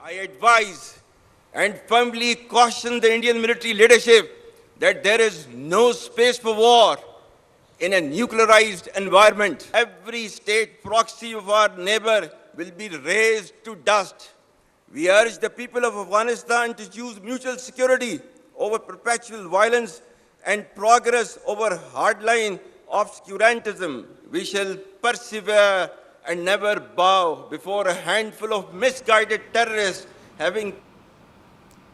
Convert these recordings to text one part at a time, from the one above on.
I advise and firmly caution the Indian military leadership that there is no space for war in a nuclearized environment. Every state proxy of our neighbor will be razed to dust. We urge the people of Afghanistan to choose mutual security over perpetual violence and progress over hardline obscurantism. We shall persevere and never bow before a handful of misguided terrorists having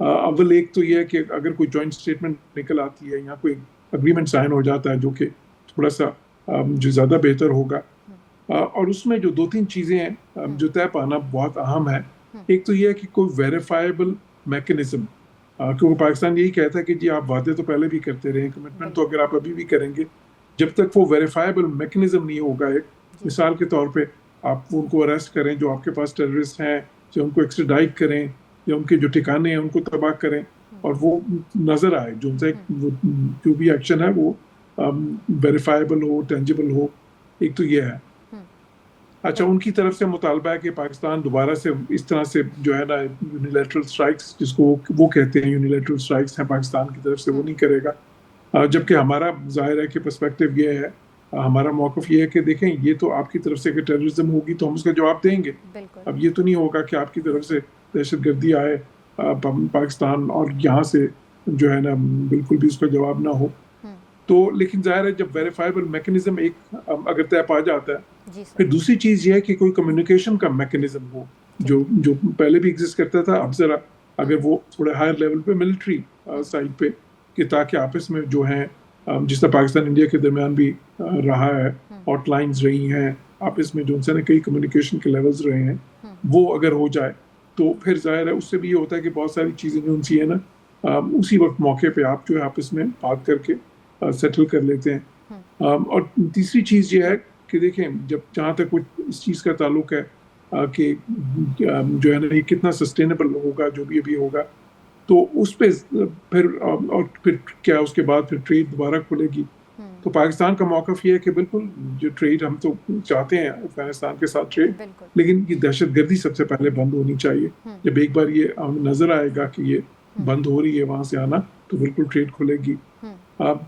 اول ایک تو یہ ہے کہ اگر کوئی joint statement نکل آتی ہے یا کوئی اگریمنٹ سائن ہو جاتا ہے جو کہ تھوڑا سا جو زیادہ بہتر ہوگا، اور اس میں جو 2-3 چیزیں ہیں جو طے پانا بہت اہم ہے. ایک تو یہ ہے کہ کوئی ویریفائبل میکنزم، کیونکہ پاکستان یہی کہتا ہے کہ جی آپ وعدے تو پہلے بھی کرتے رہے، کمٹمنٹ تو اگر آپ ابھی بھی کریں گے، جب تک وہ ویریفائبل میکنزم نہیں ہوگا. ایک مثال کے طور پہ آپ ان کو اریسٹ کریں جو آپ کے پاس ٹیررسٹ ہیں، جو ان کو ایکسٹراڈائٹ کریں یا ان کے جو ٹھکانے ہیں ان کو تباہ کریں، اور وہ نظر آئے جو ان سے جو بھی ایکشن ہے وہ ویریفائبل ہو، ٹینجیبل ہو. ایک تو یہ ہے. اچھا، ان کی طرف سے مطالبہ ہے کہ پاکستان دوبارہ سے اس طرح سے جو ہے نا یونیلیٹرل اسٹرائکس، جس کو وہ کہتے ہیں یونیلیٹرل اسٹرائکس ہیں پاکستان کی طرف سے، وہ نہیں کرے گا. جبکہ ہمارا ظاہر ہے کہ پرسپیکٹو یہ ہے، ہمارا موقف یہ ہے کہ دیکھیں یہ تو آپ کی طرف سے اگر ٹیررزم ہوگی تو ہم اس کا جواب دیں گے. اب یہ تو نہیں ہوگا کہ آپ کی طرف سے دہشت گردی آئے پاکستان اور یہاں سے جو ہے نا بالکل بھی اس کا جواب نہ ہو. تو لیکن ظاہر ہے جب ویریفائبل میکنزم ایک اگر طے پا جاتا ہے، پھر دوسری چیز یہ ہے کہ کوئی کمیونیکیشن کا میکنزم ہو جو پہلے بھی ایگزسٹ کرتا تھا، اب ذرا اگر وہ تھوڑے ہائر لیول پہ ملٹری سائڈ پہ، کہ تاکہ آپس میں جو ہیں جس طرح پاکستان انڈیا کے درمیان بھی رہا ہے، ہاٹ لائنز رہی ہیں آپس میں، جو ان سے کئی کمیونیکیشن کے لیولز رہے ہیں، وہ اگر ہو جائے تو پھر ظاہر ہے اس سے بھی یہ ہوتا ہے کہ بہت ساری چیزیں جو ان سی ہیں نا اسی وقت موقع پہ آپ جو ہے آپس میں بات کر کے سیٹل کر لیتے ہیں. اور تیسری چیز یہ ہے کہ دیکھیں جہاں تک اس چیز کا تعلق ہے کہ جو ہے نا یہ کتنا سسٹینیبل ہوگا جو بھی ابھی ہوگا، تو اس پہ پھر کیا اس کے بعد پھر ٹریڈ دوبارہ کھلے گی. تو پاکستان کا موقف یہ ہے کہ بالکل جو ٹریڈ ہم تو چاہتے ہیں افغانستان کے ساتھ ٹریڈ، لیکن یہ دہشت گردی سب سے پہلے بند ہونی چاہیے. جب ایک بار یہ نظر آئے گا کہ یہ بند ہو رہی ہے وہاں سے آنا، تو بالکل ٹریڈ کھلے گی.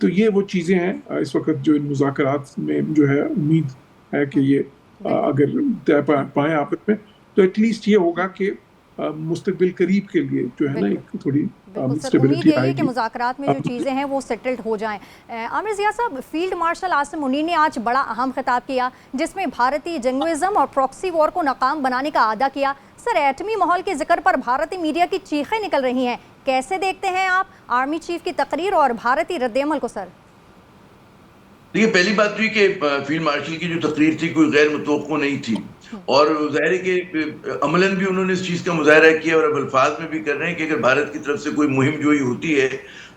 تو یہ وہ چیزیں ہیں اس وقت جو ان مذاکرات میں جو ہے امید ہے کہ یہ اگر طے پائیں آپس میں، تو ایٹ لیسٹ یہ ہوگا کہ مستقبل قریب کے لیے جو ہے نا ایک تھوڑی امید یہی ہے کہ مذاکرات میں جو چیزیں ہیں وہ سیٹلڈ ہو جائیں. عامر ضیاء صاحب، فیلڈ مارشل عاصم منیر نے آج بڑا اہم خطاب کیا جس میں بھارتی جنگوزم اور پراکسی وار کو ناکام بنانے کا اعادہ کیا. سر، ایٹمی ماحول کے ذکر پر بھارتی میڈیا کی چیخیں نکل رہی ہیں، کیسے دیکھتے ہیں آپ آرمی چیف کی تقریر اور بھارتی رد عمل کو؟ سر دیکھیے، پہلی بات تو یہ کہ فیلڈ مارشل کی جو تقریر تھی کوئی غیر متوقع نہیں تھی، اور ظاہر ہے کہ عملاً بھی انہوں نے اس چیز کا مظاہرہ کیا اور اب الفاظ میں بھی کر رہے ہیں کہ اگر بھارت کی طرف سے کوئی مہم جوئی ہوتی ہے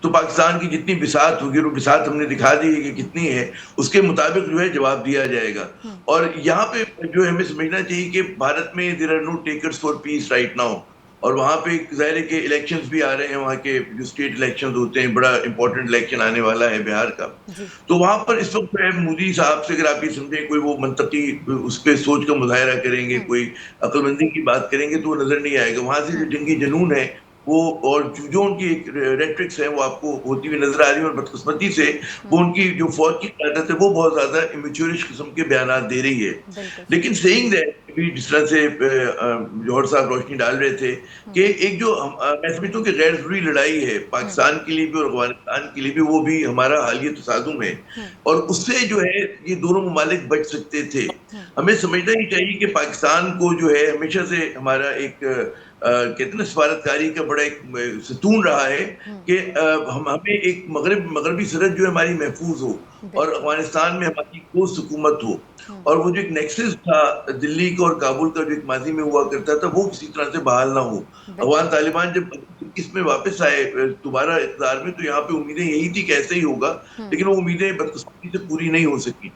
تو پاکستان کی جتنی بساط ہوگی، وہ بساط ہم نے دکھا دی ہے کہ کتنی ہے، اس کے مطابق جو ہے جواب دیا جائے گا. اور یہاں پہ جو ہمیں سمجھنا چاہیے کہ بھارت میں there are no takers for peace right now, اور وہاں پہ ظاہر ہے کہ الیکشنز بھی آ رہے ہیں، وہاں کے جو اسٹیٹ الیکشنز ہوتے ہیں، بڑا امپورٹنٹ الیکشن آنے والا ہے بہار کا. تو وہاں پر اس وقت مودی صاحب سے اگر آپ یہ سمجھیں کوئی وہ منطقی اس پہ سوچ کا مظاہرہ کریں گے، کوئی عقل مندی کی بات کریں گے، تو وہ نظر نہیں آئے گا. وہاں سے جو جنگی جنون ہے وہ اور جو ان کی ریٹرکس ہیں وہ آپ کو ہوتی ہوئی نظر آ رہی ہے، اور بدقسمتی سے وہ ان کی جو فوج کی قیادت ہے وہ بہت زیادہ امیچورش قسم کے بیانات دے رہی ہے. لیکن سیئنگ دیٹ، جس طرح سے جوہر صاحب روشنی ڈال رہے تھے کہ ایک جو میں سمجھتا ہوں کہ غیر ضروری لڑائی ہے پاکستان کے لیے بھی اور افغانستان کے لیے بھی، وہ بھی ہمارا حالیہ تصادم ہے، اور اس سے جو ہے یہ دونوں ممالک بچ سکتے تھے. ہمیں سمجھنا ہی چاہیے کہ پاکستان کو جو ہے ہمیشہ سے ہمارا ایک کہتے ہیں نا سفارتکاری کا بڑا ایک ستون رہا ہے کہ ہمیں ایک مغربی سرحد جو ہے ہماری محفوظ ہو، اور افغانستان میں ہماری ٹھوس حکومت ہو، اور وہ جو ایک نیکسس تھا دلی کا اور کابل کا جو ایک ماضی میں ہوا کرتا تھا وہ کسی طرح سے بحال نہ ہو. افغان طالبان جب اس میں واپس آئے دوبارہ اقتدار میں، تو یہاں پہ امیدیں یہی تھی کہ ایسے ہی ہوگا، لیکن وہ امیدیں بدقسمتی سے پوری نہیں ہو سکی.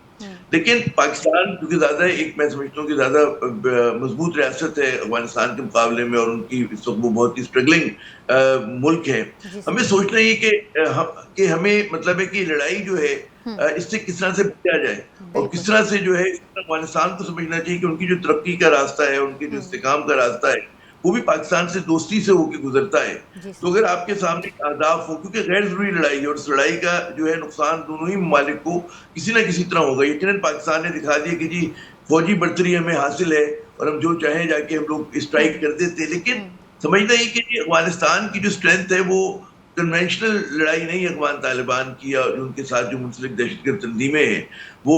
لیکن پاکستان کیونکہ زیادہ ایک میں سمجھتا ہوں کہ زیادہ مضبوط ریاست ہے افغانستان کے مقابلے میں، اور ان کی اس وقت وہ بہت ہی اسٹرگلنگ ملک ہے. ہمیں سوچنا یہ کہ ہمیں مطلب ہے کہ لڑائی جو ہے اس سے کس طرح سے بچا جائے، اور کس طرح سے جو ہے افغانستان کو سمجھنا چاہیے کہ ان کی جو ترقی کا راستہ ہے، ان کے جو استحکام کا راستہ ہے، وہ بھی پاکستان سے دوستی سے ہو کے گزرتا ہے. تو اگر آپ کے سامنے اہداف ہو، کیونکہ غیر ضروری لڑائی ہے اور اس لڑائی کا جو ہے نقصان دونوں ہی ممالک کو کسی نہ کسی طرح ہوگا. یقیناً پاکستان نے دکھا دیا کہ جی فوجی برتری ہمیں حاصل ہے اور ہم جو چاہیں جا کے ہم لوگ اسٹرائک کر دیتے، لیکن سمجھنا ہی کہ افغانستان کی جو اسٹرینتھ ہے وہ کنونشنل لڑائی نہیں ہے افغان طالبان کی، اور ان کے ساتھ جو منسلک دہشت گرد تنظیمیں ہیں وہ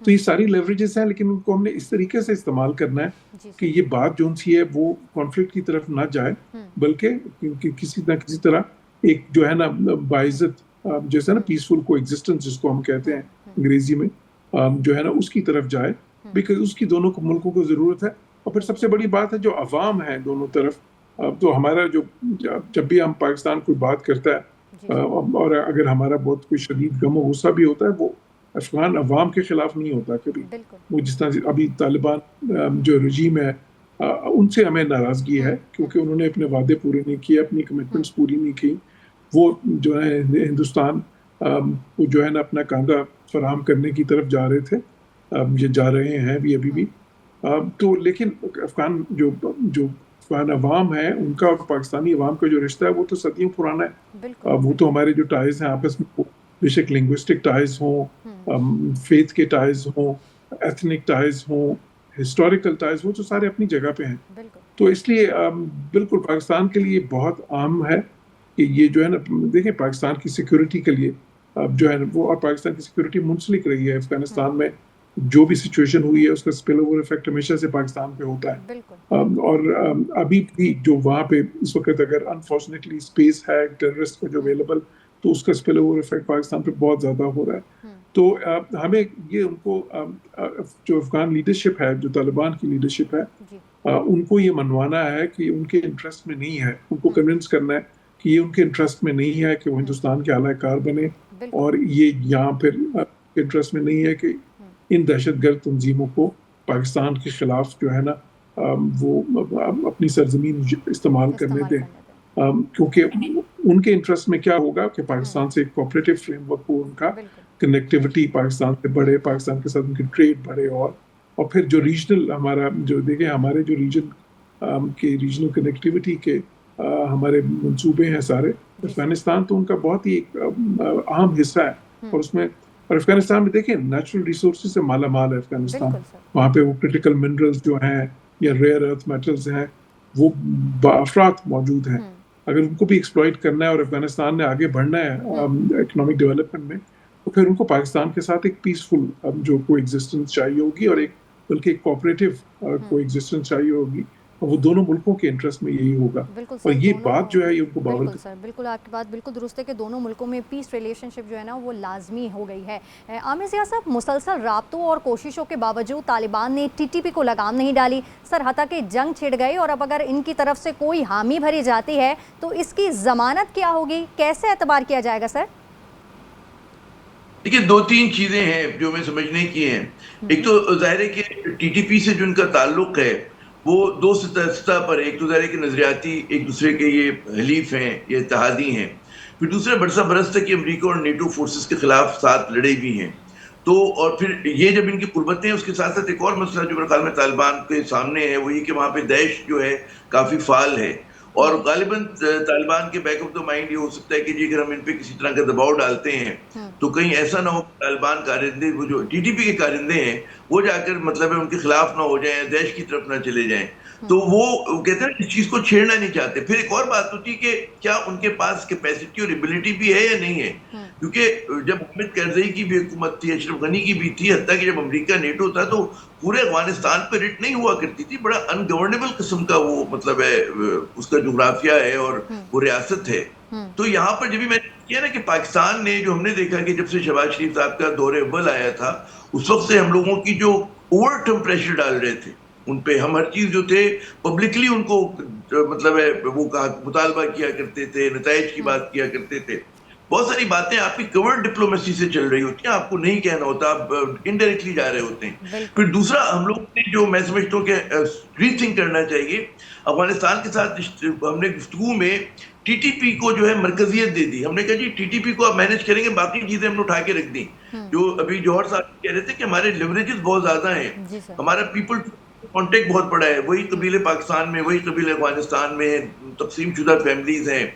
تو یہ ساری لیوریجز ہیں, لیکن ان کو ہم نے اس طریقے سے استعمال کرنا ہے کہ یہ بات جو سی ہے وہ کانفلکٹ کی طرف نہ جائے, بلکہ کسی نہ کسی طرح ایک جو ہے نا باعزت جیسے نا پیسفل کو ایگزسٹنس جس کو ہم کہتے ہیں انگریزی میں, جو ہے نا اس کی طرف جائے, بیکاز اس کی دونوں ملکوں کو ضرورت ہے. اور پھر سب سے بڑی بات ہے جو عوام ہے دونوں طرف, تو ہمارا جو جب بھی ہم پاکستان کوئی بات کرتا ہے اور اگر ہمارا بہت کوئی شدید غم و غصہ بھی ہوتا ہے, وہ افغان عوام کے خلاف نہیں ہوتا کبھی. وہ جس طرح ابھی طالبان جو رجیم ہے ان سے ہمیں ناراضگی ہے کیونکہ انہوں نے اپنے وعدے پورے نہیں کیے, اپنی کمٹمنٹس پوری نہیں کی. وہ جو ہے ہندوستان وہ جو ہے نا اپنا کاندھا فراہم کرنے کی طرف جا رہے تھے, یہ جا رہے ہیں بھی ابھی بھی. تو لیکن افغان جو افغان عوام ہے ان کا اور پاکستانی عوام کا جو رشتہ ہے وہ تو صدیوں پرانا ہے. وہ تو ہمارے جو ٹائز ہیں آپس میں, بے شک لنگوسٹک ٹائز ہوں, فیتھ کے ٹائز ہوں, ایتھنک ٹائز ہوں, ہسٹوریکل ٹائز, وہ تو سارے اپنی جگہ پہ ہیں. تو اس لیے بالکل پاکستان کے لیے بہت عام ہے کہ یہ جو ہے نا دیکھیں پاکستان کی سیکورٹی کے لیے جو ہے وہ, اور پاکستان کی سیکورٹی منسلک رہی ہے افغانستان میں. جو بھی سچویشن ہوئی ہے اس کا اسپل اوور افیکٹ ہمیشہ سے پاکستان پہ ہوتا ہے. اور ابھی بھی جو وہاں پہ اس وقت اگر انفارچونیٹلی اسپیس ہے ٹیررسٹ کا جو اویلیبل, تو اس کا اسپل اوور افیکٹ پاکستان پہ بہت زیادہ ہو رہا ہے. تو ہمیں یہ ان کو جو افغان لیڈرشپ ہے, جو طالبان کی لیڈرشپ ہے, ان کو یہ منوانا ہے کہ ان کے انٹرسٹ میں نہیں ہے, ان کو کنونس کرنا ہے کہ یہ ان کے انٹرسٹ میں نہیں ہے کہ وہ ہندوستان کے اعلی کار بنے, اور یہ یہاں پھر انٹرسٹ میں نہیں ہے کہ ان دہشت گرد تنظیموں کو پاکستان کے خلاف جو ہے نا وہ اپنی سرزمین استعمال کرنے دیں. کیونکہ ان کے انٹرسٹ میں کیا ہوگا کہ پاکستان سے ایک کوآپریٹو فریم ورک ہو, ان کا کنیکٹیوٹی پاکستان سے بڑھے, پاکستان کے ساتھ ان کی ٹریڈ بڑھے, اور پھر جو ریجنل ہمارا جو دیکھیں ہمارے جو ریجن کے ریجنل کنیکٹیوٹی کے ہمارے منصوبے ہیں سارے, افغانستان تو ان کا بہت ہی ایک اہم حصہ ہے. اور اس میں اور افغانستان میں دیکھیں نیچرل ریسورسز سے مالا مال ہے افغانستان. وہاں پہ وہ کرٹیکل منرلز جو ہیں یا ریئر ارتھ میٹلز ہیں وہ بافراط موجود ہیں. اگر ان کو بھی ایکسپلائٹ کرنا ہے اور افغانستان نے آگے بڑھنا ہے اکنامک ڈیولپمنٹ میں, تو پھر ان کو پاکستان کے ساتھ ایک پیسفل جو کو ایگزسٹنس چاہیے ہوگی, اور ایک بلکہ ایک کوآپریٹو کو ایگزسٹنس چاہیے ہوگی, اور وہ دونوں ملکوں کے انٹرسٹ میں یہی ہوگا. اور یہ بات جو ہے یہ ان کو بالکل سر, بالکل آپ کی بات بالکل درست ہے کہ دونوں ملکوں میں پیس ریلیشن شپ جو ہے نا وہ لازمی ہو گئی ہے. عامر ضیاء صاحب, مسلسل رابطوں اور کوششوں کے باوجود طالبان نے ٹی ٹی پی کو لگام نہیں ڈالی سر, حتیٰ کہ جنگ چھڑ گئی, اور اب اگر ان کی طرف سے کوئی حامی بھری جاتی ہے تو اس کی ضمانت کیا ہوگی, کیسے اعتبار کیا جائے گا سر؟ دیکھیے دو تین چیزیں ہیں جو میں سمجھنے کی ہیں. ایک تو ظاہر ہے کہ ٹی ٹی پی سے جو ان کا تعلق ہے وہ دو سطح پر, ایک تو ظاہر ہے کہ نظریاتی ایک دوسرے کے یہ حلیف ہیں, یہ اتحادی ہیں. پھر دوسرا برسہ برس تک کہ امریکہ اور نیٹو فورسز کے خلاف ساتھ لڑے بھی ہیں. تو اور پھر یہ جب ان کی قربتیں ہیں, اس کے ساتھ ساتھ ایک اور مسئلہ جو میرے خیال میں طالبان کے سامنے ہے وہ یہ کہ وہاں پہ داعش جو ہے کافی فعال ہے, اور غالباً طالبان کے بیک آف دا مائنڈ یہ ہو سکتا ہے کہ جی اگر ہم ان پہ کسی طرح کا دباؤ ڈالتے ہیں تو کہیں ایسا نہ ہو کہ طالبان کارندے وہ جو ٹی ٹی پی کے کارندے ہیں وہ جا کر مطلب ہے ان کے خلاف نہ ہو جائیں, داعش کی طرف نہ چلے جائیں. تو وہ کہتے ہیں اس چیز کو چھیڑنا نہیں چاہتے. پھر ایک اور بات ہوتی ہے کہ کیا ان کے پاس کیپیسٹی اور ایبلٹی بھی ہے یا نہیں ہے, کیونکہ جب حامد کرزئی کی بھی حکومت تھی, اشرف غنی کی بھی تھی, حتیٰ کہ جب امریکہ نیٹو تھا تو پورے افغانستان پہ رٹ نہیں ہوا کرتی تھی. بڑا ان گورنیبل قسم کا وہ مطلب ہے اس کا جغرافیہ ہے اور وہ ریاست ہے. تو یہاں پر جب بھی میں نے کیا نا کہ پاکستان نے جو ہم نے دیکھا کہ جب سے شہباز شریف صاحب کا دور اول آیا تھا اس وقت سے ہم لوگوں کی جو اوور ٹرم پریشر ڈال رہے تھے ان پہ, ہم ہر چیز جو تھے پبلکلی ان کو مطلب ہے وہ مطالبہ کیا کرتے تھے, نتائج کی بات کیا کرتے تھے. بہت ساری باتیں آپ کی کورٹ ڈپلومیسی سے چل رہی ہوتی ہیں, آپ کو نہیں کہنا ہوتا, آپ انڈائریکٹلی جا رہے ہوتے ہیں. پھر دوسرا ہم لوگوں نے جو میں سمجھتا ہوں کہ ری تھنک کرنا چاہیے, افغانستان کے ساتھ ہم نے گفتگو میں ٹی ٹی پی کو جو ہے مرکزیت دے دی. ہم نے کہا جی ٹی ٹی پی کو آپ مینج کریں گے, باقی چیزیں ہم نے اٹھا کے رکھ دیں. جو ابھی جوہر صاحب کہہ رہے تھے کہ ہمارے لیوریجز بہت زیادہ ہیں, ہمارا پیپل کانٹیکٹ بہت بڑا ہے, وہی قبیلے پاکستان میں, وہی قبیلے افغانستان میں, تقسیم شدہ فیملیز ہیں,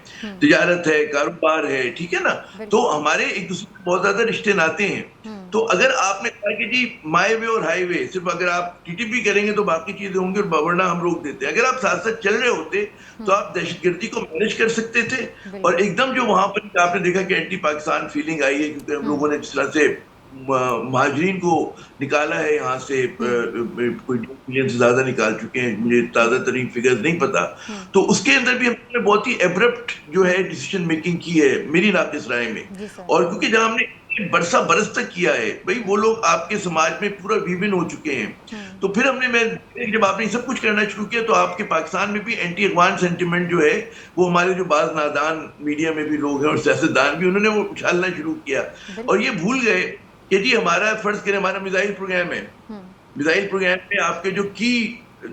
تجارت ہے, کاروبار ہے, ٹھیک ہے نا. تو ہمارے ایک دوسرے میں بہت زیادہ رشتے ناتے ہیں. تو اگر آپ نے کہا کہ جی مائی وے اور ہائی وے صرف اگر آپ ٹی ٹی پی کریں گے تو باقی چیزیں ہوں گی اور ورنہ ہم روک دیتے. اگر آپ ساتھ ساتھ چل رہے ہوتے تو آپ دہشت گردی کو مینج کر سکتے تھے. اور ایک دم جو وہاں پر آپ نے دیکھا کہ اینٹی پاکستان فیلنگ آئی ہے, کیونکہ ہم لوگوں نے جس طرح سے مہاجرین کو نکالا ہے یہاں سے، کوئی 2 ملین سے زیادہ نکال چکے ہیں، مجھے تازہ ترین فگرز نہیں پتا. تو اس کے اندر بھی ہم نے بہت ہی ایبرپٹ جو ہے ڈیسیشن میکنگ کی ہے میری ناقص رائے میں. اور کیونکہ جہاں ہم نے برسہ برس تک کیا ہے بھئی، وہ لوگ آپ کے سماج میں پورا ویون ہو چکے ہیں. تو پھر ہم نے جب آپ نے سب کچھ کرنا شروع کیا تو آپ کے پاکستان میں بھی اینٹی افغان سینٹیمنٹ جو ہے وہ ہمارے جو بعض نادان میڈیا میں بھی لوگ ہیں اور سیاستدان بھی، انہوں نے وہ اچھالنا شروع کیا اور یہ بھول گئے کہ جی ہمارا فرض کریں ہمارا میزائل پروگرام ہے. میزائل پروگرام میں آپ کے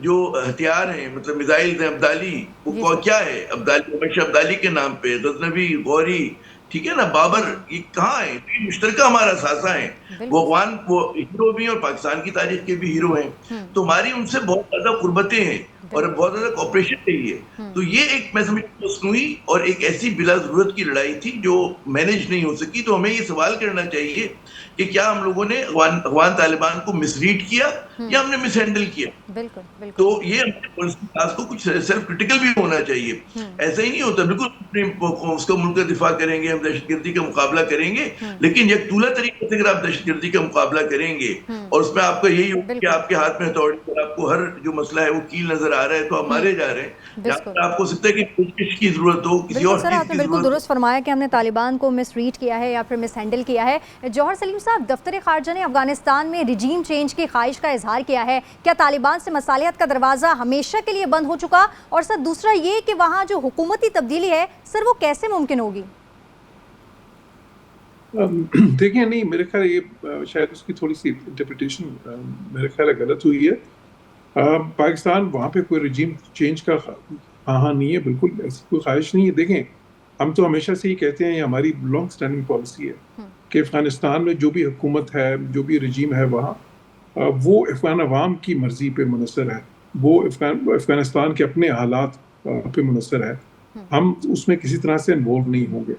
جو ہتھیار ہیں، مطلب میزائل ابدالی، وہ کیا ہے؟ ابدالی، ابدالی کے نام پہ غزنوی، غوری، ٹھیک ہے نا، بابر، یہ کہاں ہے؟ یہ مشترکہ ہمارا ساسا ہیں. وہ افغان وہ ہیرو بھی ہیں اور پاکستان کی تاریخ کے بھی ہیرو ہیں. تو ہماری ان سے بہت زیادہ قربتیں ہیں اور بہت زیادہ کوپریشن رہی ہے. تو یہ ایک میں سمجھتا ہوں مصنوعی اور ایک ایسی بلا ضرورت کی لڑائی تھی جو مینج نہیں ہو سکی. تو ہمیں یہ سوال کرنا چاہیے کہ کیا ہم لوگوں نے افغان طالبان کو مس ریڈ کیا یا ہم نے مس ہینڈل کیا؟ تو یہ کو کچھ سیلف کرٹیکل بھی ہونا چاہیے. ایسا ہی نہیں ہوتا بالکل اس کا ملک کا دفاع کریں گے، ہم دہشت گردی کا مقابلہ کریں گے، لیکن یک طولہ طریقے سے اگر آپ دہشت گردی کا مقابلہ کریں گے اور اس میں آپ کا یہی ہوگا کہ آپ کے ہاتھ میں اتھارٹی اور آپ کو ہر جو مسئلہ ہے وہ کیل نظر آ رہا ہے تو آپ مارے جا رہے ہیں. آپ کو سکتا ہے کہ کوشش کی ضرورت ہو، کسی اور چیز کی ضرورت ہو. آپ نے بالکل درست فرمایا کہ ہم نے طالبان کو مس ریڈ کیا ہے یا پھر مس ہینڈل کیا ہے. جوہر سلیم صاحب، دفتر خارجہ نے افغانستان میں رجیم چینج کی خواہش کا اظہار کیا ہے. کیا طالبان سے مصالحت کا دروازہ ہمیشہ کے لیے بند ہو چکا؟ اور سر دوسرا یہ کہ وہاں جو حکومتی تبدیلی ہے سر وہ کیسے ممکن ہوگی؟ دیکھیں، نہیں، میرے خیال یہ شاید اس کی تھوڑی سی انٹرپریٹیشن میرے خیال غلط ہوئی ہے. پاکستان وہاں پہ کوئی رجیم چینج کا ہاں نہیں ہے، بالکل ایسی کوئی خواہش نہیں ہے. دیکھیں، ہم تو ہمیشہ سے ہی کہتے ہیں، یہ ہماری لانگ سٹینڈنگ پالیسی ہے کہ افغانستان میں جو بھی حکومت ہے، جو بھی رجیم ہے وہاں، وہ افغان عوام کی مرضی پہ منحصر ہے، وہ افغانستان کے اپنے حالات پہ منحصر ہے. ہم اس میں کسی طرح سے انوالو نہیں ہوں گے.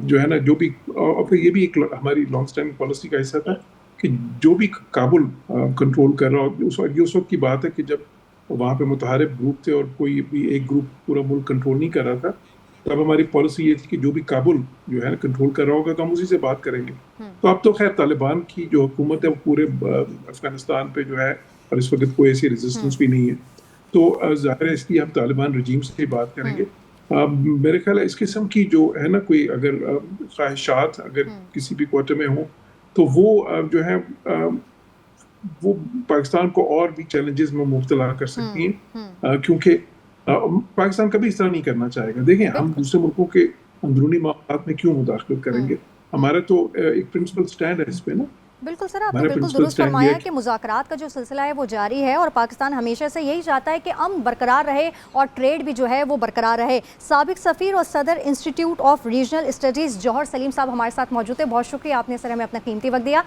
جو ہے نا، جو بھی، اور پھر یہ بھی ایک ہماری لانگ سٹینڈنگ پالیسی کا حصہ تھا کہ جو بھی کابل کنٹرول کر رہا ہو، اس وقت کی بات ہے کہ جب وہاں پہ متحارب گروپ تھے اور کوئی بھی ایک گروپ پورا ملک کنٹرول نہیں کر رہا تھا، تب ہماری پالیسی یہ تھی کہ جو بھی کابل جو ہے کنٹرول کر رہا ہوگا تو ہم اسی سے بات کریں گے. تو اب تو خیر طالبان کی جو حکومت ہے وہ پورے افغانستان پہ جو ہے، اور اس وقت کوئی ایسی ریزسٹنس بھی نہیں ہے، تو ظاہر ہے اس لیے ہم طالبان رجیم سے بات کریں گے. میرے خیال ہے اس قسم کی جو ہے نا کوئی اگر خواہشات اگر کسی بھی کوارٹر میں ہوں تو وہ جو ہے وہ پاکستان کو اور بھی چیلنجز میں مبتلا کر سکتی ہیں، کیونکہ پاکستان کبھی اس طرح نہیں کرنا چاہے گا. دیکھیں، ہم دوسرے ملکوں کے اندرونی معاملات میں کیوں مداخلت کریں گے؟ ہمارا تو ایک پرنسپل سٹینڈ ہے اس پہ نا. بالکل سر، آپ نے بالکل درست فرمایا کہ مذاکرات کا جو سلسلہ ہے وہ جاری ہے اور پاکستان ہمیشہ سے یہی چاہتا ہے کہ امن برقرار رہے اور ٹریڈ بھی جو ہے وہ برقرار رہے. سابق سفیر اور صدر انسٹیٹیوٹ آف ریجنل اسٹڈیز جوہر سلیم صاحب ہمارے ساتھ موجود ہیں. بہت شکریہ، آپ نے سر ہمیں اپنا قیمتی وقت دیا.